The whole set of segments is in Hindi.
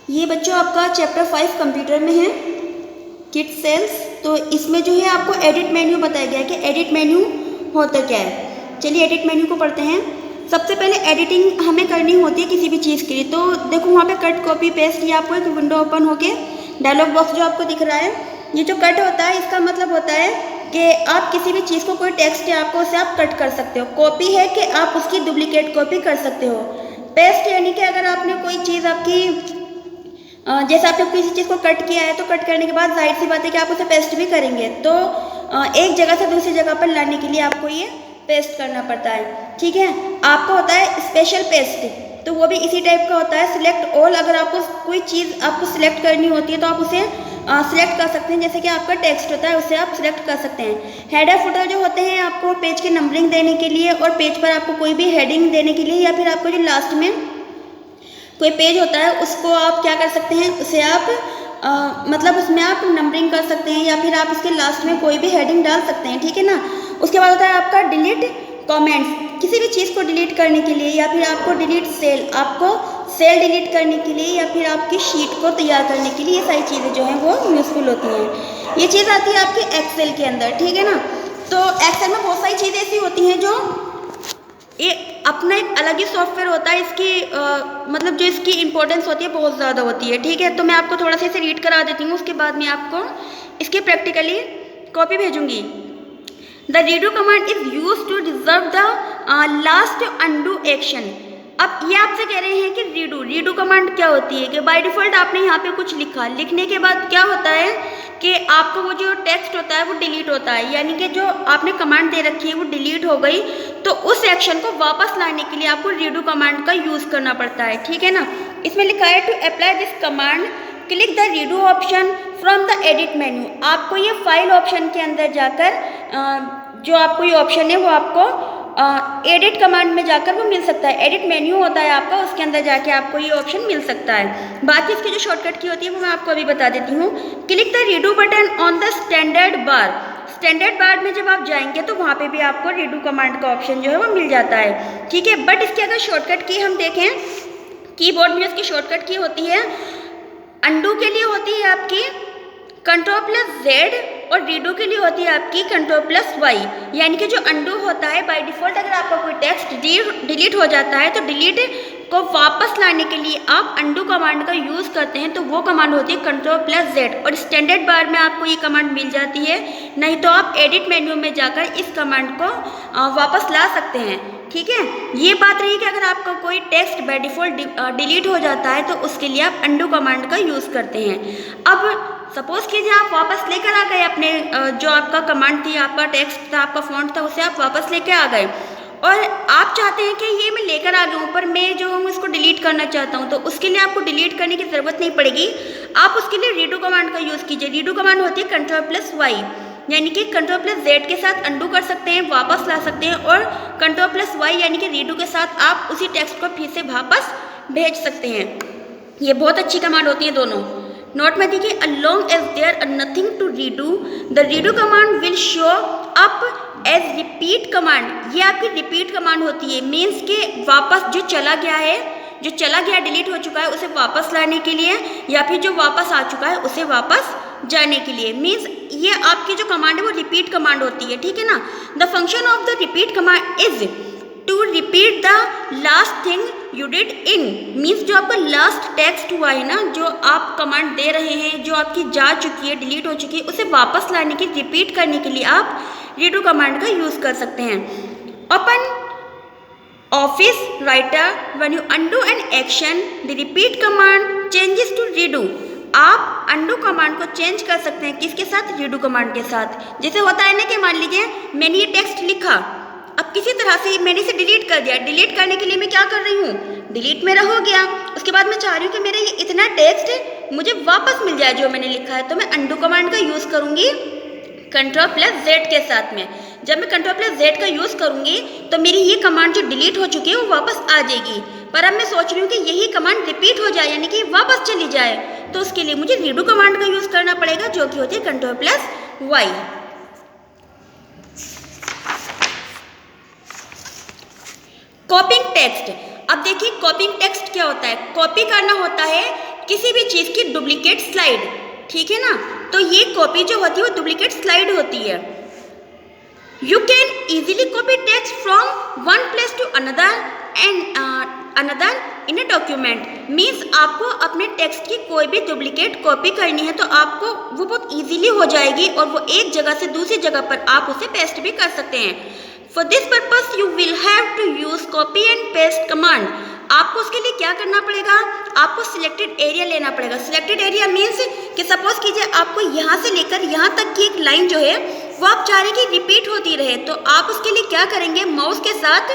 ये बच्चों आपका चैप्टर 5 कंप्यूटर में है, किट सेल्स। तो इसमें जो है आपको एडिट मेन्यू बताया गया है कि एडिट मेन्यू होता क्या है। चलिए एडिट मेन्यू को पढ़ते हैं। सबसे पहले एडिटिंग हमें करनी होती है किसी भी चीज़ के लिए। तो देखो वहाँ पे कट कॉपी पेस्ट, ये आपको एक विंडो ओपन होके डायलॉग बॉक्स जो आपको दिख रहा है, ये जो कट होता है इसका मतलब होता है कि आप किसी भी चीज़ को, कोई टेक्स्ट है आपको, उसे आप कट कर सकते हो। कॉपी है कि आप उसकी डुप्लीकेट कॉपी कर सकते हो। पेस्ट यानी कि अगर आपने कोई चीज़ आपकी जैसे आपने किसी चीज़ को कट किया है तो कट करने के बाद जाहिर सी बात है कि आप उसे पेस्ट भी करेंगे। तो एक जगह से दूसरी जगह पर लाने के लिए आपको ये पेस्ट करना पड़ता है। ठीक है, आपका होता है स्पेशल पेस्ट, तो वो भी इसी टाइप का होता है। सिलेक्ट ऑल, अगर आपको कोई चीज़ आपको सिलेक्ट करनी होती है तो आप उसे सिलेक्ट कर सकते हैं। जैसे कि आपका टेक्स्ट होता है उसे आप सिलेक्ट कर सकते हैं। हेडर फुटर जो होते हैं आपको पेज की नंबरिंग देने के लिए और पेज पर आपको कोई भी हेडिंग देने के लिए, या फिर आपको जो लास्ट में कोई पेज होता है उसको आप क्या कर सकते हैं, उसे आप मतलब उसमें आप नंबरिंग कर सकते हैं, या फिर आप उसके लास्ट में कोई भी हेडिंग डाल सकते हैं। ठीक है ना। उसके बाद होता है आपका डिलीट कमेंट्स, किसी भी चीज़ को डिलीट करने के लिए, या फिर आपको डिलीट सेल, आपको सेल डिलीट करने के लिए, या फिर आपकी शीट को तैयार करने के लिए, ये सारी चीज़ें जो हैं वो यूज़फुल होती हैं। ये चीज़ आती है आपके एक्सेल के अंदर। ठीक है ना। तो एक्सेल में बहुत सारी चीज़ें ऐसी होती हैं जो ये अपना एक अलग ही सॉफ्टवेयर होता है। इसकी मतलब जो इसकी इंपॉर्टेंस होती है बहुत ज़्यादा होती है। ठीक है, तो मैं आपको थोड़ा सा इसे रीड करा देती हूँ, उसके बाद मैं आपको इसकी प्रैक्टिकली कॉपी भेजूंगी। The redo command is use to reserve the last undo action. अब ये आपसे कह रहे हैं कि रीडू कमांड क्या होती है, कि बाय डिफॉल्ट आपने यहाँ पे कुछ लिखा, लिखने के बाद क्या होता है कि आपका वो जो टेक्स्ट होता है वो डिलीट होता है, यानी कि जो आपने कमांड दे रखी है वो डिलीट हो गई। तो उस एक्शन को वापस लाने के लिए आपको रीडू कमांड का यूज़ करना पड़ता है। ठीक है ना। इसमें लिखा है to apply this command click the redo option from the edit menu. आपको ये फाइल ऑप्शन के अंदर जाकर जो आपको ये ऑप्शन है वो आपको एडिट कमांड में जाकर वो मिल सकता है। एडिट मेन्यू होता है आपका, उसके अंदर जाके आपको ये ऑप्शन मिल सकता है। बाकी इसकी जो शॉर्टकट की होती है वो मैं आपको अभी बता देती हूँ। Click the redo button on the standard bar. Standard bar में जब आप जाएंगे तो वहाँ पे भी आपको रीडू कमांड का ऑप्शन जो है वो मिल जाता है। ठीक है, बट इसकी अगर शॉर्टकट की हम देखें, कीबोर्ड में इसकी शॉर्टकट की होती है, अंडू के लिए होती है आपकी Ctrl+Z और रीडू के लिए होती है आपकी Ctrl+Y। यानी कि जो अंडू होता है बाय डिफॉल्ट अगर आपका कोई टेक्स्ट डिलीट हो जाता है तो डिलीट को वापस लाने के लिए आप अंडू कमांड का यूज़ करते हैं, तो वो कमांड होती है Ctrl+Z। और स्टैंडर्ड बार में आपको ये कमांड मिल जाती है, नहीं तो आप एडिट मेन्यू में जाकर इस कमांड को वापस ला सकते हैं। ठीक है, ये बात रही कि अगर आपका कोई टेक्स्ट बाय डिफॉल्ट डिलीट हो जाता है तो उसके लिए आप अंडू कमांड का यूज़ करते हैं। अब सपोज कीजिए आप वापस लेकर आ गए अपने जो आपका कमांड थी, आपका टेक्स्ट था, आपका फॉन्ट था, उसे आप वापस लेकर आ गए और आप चाहते हैं कि ये मैं लेकर आ गया हूँ पर मैं जो हूँ इसको डिलीट करना चाहता हूँ, तो उसके लिए आपको डिलीट करने की ज़रूरत नहीं पड़ेगी। आप उसके लिए रीडू कमांड का यूज़ कीजिए। रीडू कमांड होती है Ctrl+Y, यानी कि Ctrl+Z के साथ अंडू कर सकते हैं, वापस ला सकते हैं, और Ctrl+Y यानी कि रीडू के साथ आप उसी टेक्स्ट को फिर से वापस भेज सकते हैं। ये बहुत अच्छी कमांड होती है दोनों। नोट में देखिए, along as there are nothing to redo, the redo command will show up as repeat command। ये आपकी रिपीट कमांड होती है, मीन्स के वापस जो चला गया है, जो चला गया डिलीट हो चुका है उसे वापस लाने के लिए, या फिर जो वापस आ चुका है उसे वापस जाने के लिए। मीन्स ये आपकी जो कमांड है वो रिपीट कमांड होती है। ठीक है ना। The function of the repeat command is to repeat the last thing you did in. Means जो आपका लास्ट टेक्स्ट हुआ है ना, जो आप कमांड दे रहे हैं, जो आपकी जा चुकी है, डिलीट हो चुकी है, उसे वापस लाने की, रिपीट करने के लिए आप रीडू कमांड का यूज़ कर सकते हैं। Open office writer when you undo an action the repeat command changes to redo. आप अंडू कमांड को चेंज कर सकते हैं, किसके साथ, रीडू कमांड के साथ। जैसे होता है ना कि मान लीजिए मैंने ये टेक्स्ट लिखा, अब किसी तरह से मैंने इसे डिलीट कर दिया। डिलीट करने के लिए मैं क्या कर रही हूँ, डिलीट मेरा हो गया, उसके बाद मैं चाह रही हूँ कि मेरा ये इतना टेक्स्ट मुझे वापस मिल जाए जो मैंने लिखा है, तो मैं अंडू कमांड का यूज़ करूँगी Ctrl+Z के साथ में। जब मैं Ctrl+Z का यूज़ करूँगी तो मेरी ये कमांड जो डिलीट हो चुकी है वो वापस आ जाएगी। पर अब मैं सोच रही हूँ कि यही कमांड रिपीट हो जाए, यानी कि वापस चली जाए, तो उसके लिए मुझे रीडू कमांड का यूज़ करना पड़ेगा, जो कि होती है Ctrl+Y। कॉपिंग टेक्स्ट। अब देखिए कॉपिंग टेक्स्ट क्या होता है। कॉपी करना होता है किसी भी चीज़ की डुप्लीकेट स्लाइड, ठीक है ना। तो ये कॉपी जो होती है वो डुप्लीकेट स्लाइड होती है। You can easily copy text from one place to another and another in a document. Means आपको अपने टेक्स्ट की कोई भी डुप्लीकेट कॉपी करनी है तो आपको वो बहुत इजीली हो जाएगी और वो एक जगह से दूसरी जगह पर आप उसे पेस्ट भी कर सकते हैं। For this purpose you will have to use copy and paste command. आपको उसके लिए क्या करना पड़ेगा, आपको सिलेक्टेड एरिया लेना पड़ेगा। सिलेक्टेड एरिया मीन्स कि सपोज कीजिए आपको यहाँ से लेकर यहाँ तक की एक लाइन जो है वो आप चाह रहे हैं कि रिपीट होती रहे, तो आप उसके लिए क्या करेंगे, माउस के साथ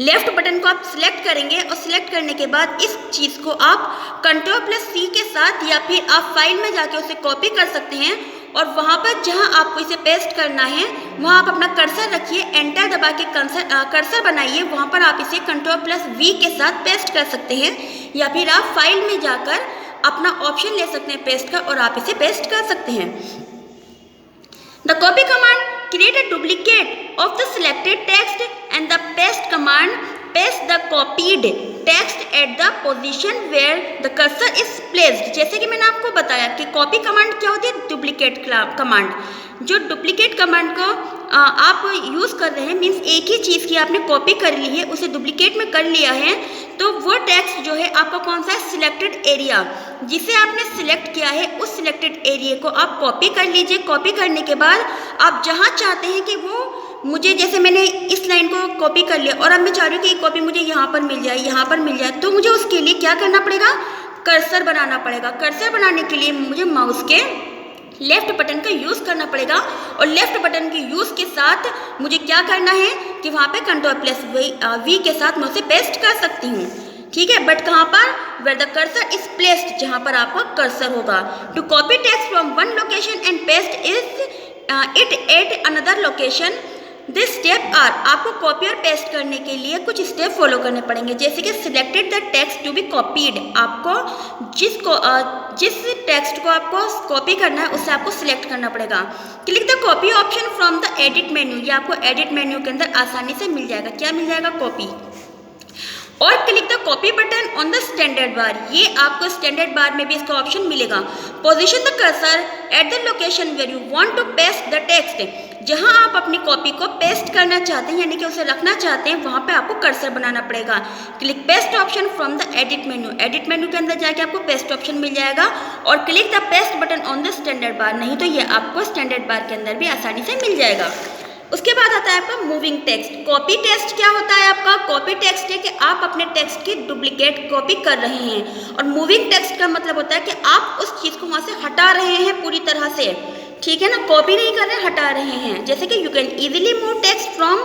लेफ्ट बटन को आप सिलेक्ट करेंगे और सिलेक्ट करने के बाद इस चीज़ को आप Ctrl+C के साथ या फिर आप फाइल में जाके उसे कॉपी कर सकते हैं और वहाँ पर जहाँ आपको इसे पेस्ट करना है वहाँ आप अपना कर्सर रखिए, एंटर दबा के कर्सर बनाइए, वहाँ पर आप इसे Ctrl+V के साथ पेस्ट कर सकते हैं या फिर आप फाइल में जाकर अपना ऑप्शन ले सकते हैं पेस्ट का और आप इसे पेस्ट कर सकते हैं। The copy command create a duplicate of the selected text and the paste command paste the copied text at the position where the cursor is placed। जैसे कि मैंने आपको बताया कि कॉपी कमांड क्या होती है, डुप्लीकेट कमांड। जो डुप्लीकेट कमांड को आप यूज़ कर रहे हैं मीन्स एक ही चीज़ की आपने कॉपी कर ली है, उसे डुप्लीकेट में कर लिया है, तो वो टेक्स्ट जो है आपका कौन सा है, सिलेक्टेड एरिया, जिसे आपने सिलेक्ट किया है उस सिलेक्टेड एरिया को आप कॉपी कर लीजिए। कॉपी करने के बाद आप जहाँ चाहते हैं कि वो मुझे, जैसे मैंने इस लाइन को कॉपी कर लिया और अब मैं चाह रही हूँ कि ये कॉपी मुझे यहाँ पर मिल जाए, यहाँ पर मिल जाए, तो मुझे उसके लिए क्या करना पड़ेगा, कर्सर बनाना पड़ेगा। कर्सर बनाने के लिए मुझे माउस के लेफ्ट बटन का यूज़ करना पड़ेगा और लेफ्ट बटन के यूज़ के साथ मुझे क्या करना है कि वहाँ पे Ctrl+V के साथ मैं उसे पेस्ट कर सकती हूँ, ठीक है। बट कहाँ पर, where the cursor is placed, जहाँ पर आपका कर्सर होगा। To copy text from one location and paste it at another location, this step are. आपको कॉपी और पेस्ट करने के लिए कुछ स्टेप फॉलो करने पड़ेंगे, जैसे कि selected the text to be copied. आपको जिस टेक्स्ट को आपको कॉपी करना है उसे आपको सिलेक्ट करना पड़ेगा। Click the copy option from the edit menu. ये आपको एडिट मेन्यू के अंदर आसानी से मिल जाएगा। क्या मिल जाएगा, कॉपी। और click the copy button on the standard bar. ये आपको स्टैंडर्ड बार में भी इसका ऑप्शन मिलेगा। Position the cursor at the location where you want to paste the text. जहां आप अपनी कॉपी को पेस्ट करना चाहते हैं यानी कि उसे रखना चाहते हैं वहां पे आपको कर्सर बनाना पड़ेगा। Click paste option from the edit menu. Edit menu के अंदर जाके आपको पेस्ट ऑप्शन मिल जाएगा और click the paste button on the standard बार। नहीं तो ये आपको स्टैंडर्ड बार के अंदर भी आसानी से मिल जाएगा। उसके बाद आता है आपका मूविंग टेक्स्ट। कॉपी टेक्स्ट क्या होता है आपका, कॉपी टेक्स्ट है कि आप अपने टेक्स्ट की डुप्लीकेट कॉपी कर रहे हैं और मूविंग टेक्स्ट का मतलब होता है कि आप उस चीज़ को वहाँ से हटा रहे हैं पूरी तरह से, ठीक है ना, कॉपी नहीं कर रहे, हटा रहे हैं। जैसे कि you can easily move text from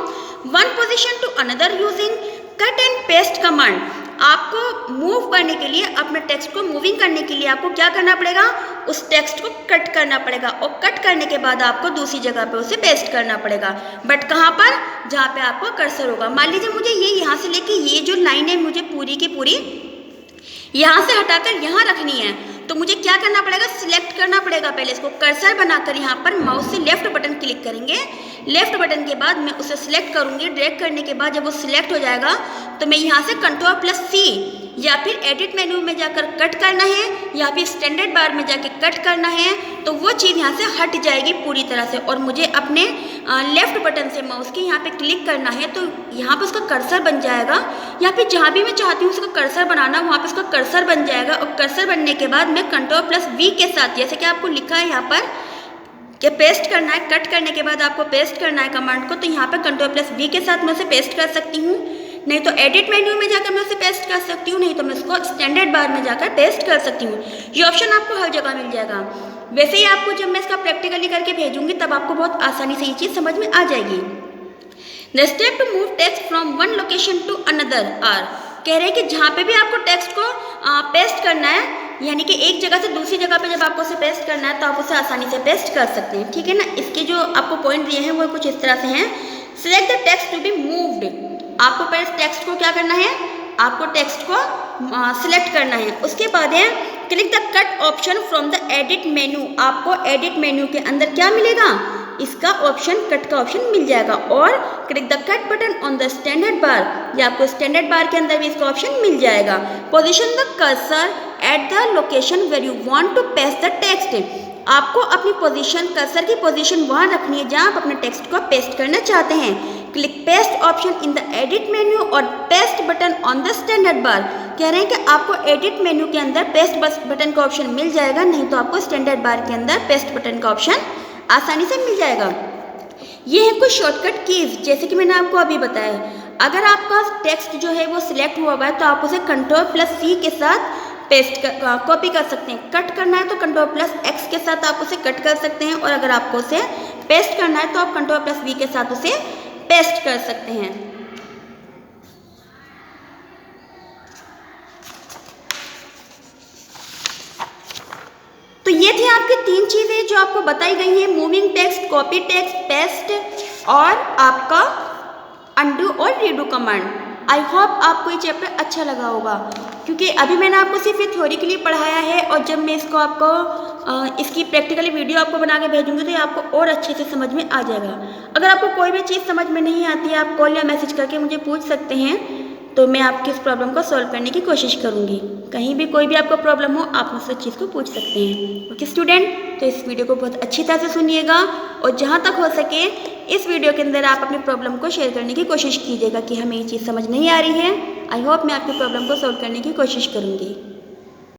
one position to another using cut and paste command. आपको मूव करने के लिए, अपने टेक्स्ट को मूविंग करने के लिए आपको क्या करना पड़ेगा, उस टेक्स्ट को कट करना पड़ेगा और कट करने के बाद आपको दूसरी जगह पे उसे पेस्ट करना पड़ेगा। बट कहाँ पर, जहाँ पे आपको कर्सर होगा। मान लीजिए मुझे ये यहाँ से लेके ये जो लाइन है मुझे पूरी की पूरी यहाँ से हटाकर यहाँ रखनी है, तो मुझे क्या करना पड़ेगा, सिलेक्ट करना पड़ेगा। पहले इसको कर्सर बनाकर यहाँ पर माउस से लेफ्ट बटन क्लिक करेंगे। लेफ्ट बटन के बाद मैं उसे सिलेक्ट करूँगी। ड्रैग करने के बाद जब वो सिलेक्ट हो जाएगा तो मैं यहाँ से Ctrl+C या फिर एडिट मेन्यू में जाकर कट करना है या फिर स्टैंडर्ड बार में जाकर कट करना है, तो वो चीज़ यहाँ से हट जाएगी पूरी तरह से। और मुझे अपने लेफ्ट बटन से माउस के यहाँ पे क्लिक करना है तो यहाँ पे उसका कर्सर बन जाएगा, या फिर जहाँ भी मैं चाहती हूँ उसका कर्सर बनाना वहाँ पे उसका कर्सर बन जाएगा। और कर्सर बनने के बाद मैं Ctrl+V के साथ, जैसे कि आपको लिखा है यहाँ पर कि पेस्ट करना है, कट करने के बाद आपको पेस्ट करना है कमांड को, तो यहाँ पर Ctrl+V के साथ मैं उसे पेस्ट कर सकती हूँ। नहीं तो एडिट मेन्यू में जाकर मैं उसे पेस्ट कर सकती हूँ, नहीं तो मैं उसको स्टैंडर्ड बार में जाकर पेस्ट कर सकती हूँ। ये ऑप्शन आपको हर जगह मिल जाएगा। वैसे ही आपको जब मैं इसका प्रैक्टिकली करके भेजूंगी तब आपको बहुत आसानी से ये चीज़ समझ में आ जाएगी। The step to move text from one location to another are. कह रहे हैं कि जहाँ पे भी आपको टेक्स्ट को पेस्ट करना है, यानी कि एक जगह से दूसरी जगह पे जब आपको उसे पेस्ट करना है तो आप उसे आसानी से पेस्ट कर सकते हैं, ठीक है ना। इसके जो आपको पॉइंट दिए हैं वो कुछ इस तरह से हैं। Select the text to be moved. आपको पहले टेक्स्ट को क्या करना है, आपको टेक्स्ट को सिलेक्ट करना है। उसके बाद है click the cut option from the edit menu. आपको एडिट मेन्यू के अंदर क्या मिलेगा, इसका ऑप्शन, कट का ऑप्शन मिल जाएगा। और click the cut button on the standard बार। या आपको स्टैंडर्ड बार के अंदर भी इसका ऑप्शन मिल जाएगा। Position the cursor at the location where you want to paste the text. आपको अपनी पोजीशन, कर्सर की पोजीशन वहाँ रखनी है जहाँ आप अपने टेक्स्ट को पेस्ट करना चाहते हैं। Click paste option in the edit menu और paste button on the standard bar. कह रहे हैं कि आपको एडिट मेन्यू के अंदर पेस्ट बटन का ऑप्शन मिल जाएगा, नहीं तो आपको स्टैंडर्ड बार के अंदर पेस्ट बटन का ऑप्शन आसानी से मिल जाएगा। ये है कुछ शॉर्टकट कीज, जैसे कि मैंने आपको अभी बताया। अगर आपका टेक्स्ट जो है वो सिलेक्ट हुआ है तो आप उसे Ctrl+C के साथ पेस्ट कॉपी कर सकते हैं। कट करना है तो Ctrl+X के साथ आप उसे कट कर सकते हैं, और अगर आपको उसे पेस्ट करना है तो आप Ctrl+V के साथ उसे पेस्ट कर सकते हैं। तो ये थी आपकी 3 चीज़ें जो आपको बताई गई हैं, moving text, copy text, paste और आपका अनडू और रीडू कमांड। आई होप आपको ये चैप्टर अच्छा लगा होगा, क्योंकि अभी मैंने आपको सिर्फ ये थ्योरी के लिए पढ़ाया है, और जब मैं इसको आपको इसकी प्रैक्टिकली वीडियो आपको बना के भेजूंगी तो ये आपको और अच्छे से समझ में आ जाएगा। अगर आपको कोई भी चीज़ समझ में नहीं आती है, आप कॉल या मैसेज करके मुझे पूछ सकते हैं, तो मैं आपकी इस प्रॉब्लम को सॉल्व करने की कोशिश करूँगी। कहीं भी कोई भी आपको प्रॉब्लम हो, आप मुझसे चीज़ को पूछ सकते हैं। ओके स्टूडेंट, तो इस वीडियो को बहुत अच्छी तरह से सुनिएगा, और जहाँ तक हो सके इस वीडियो के अंदर आप अपनी प्रॉब्लम को शेयर करने की कोशिश कीजिएगा कि हमें ये चीज़ समझ नहीं आ रही है। आई होप मैं आपकी प्रॉब्लम को सॉल्व करने की कोशिश करूँगी।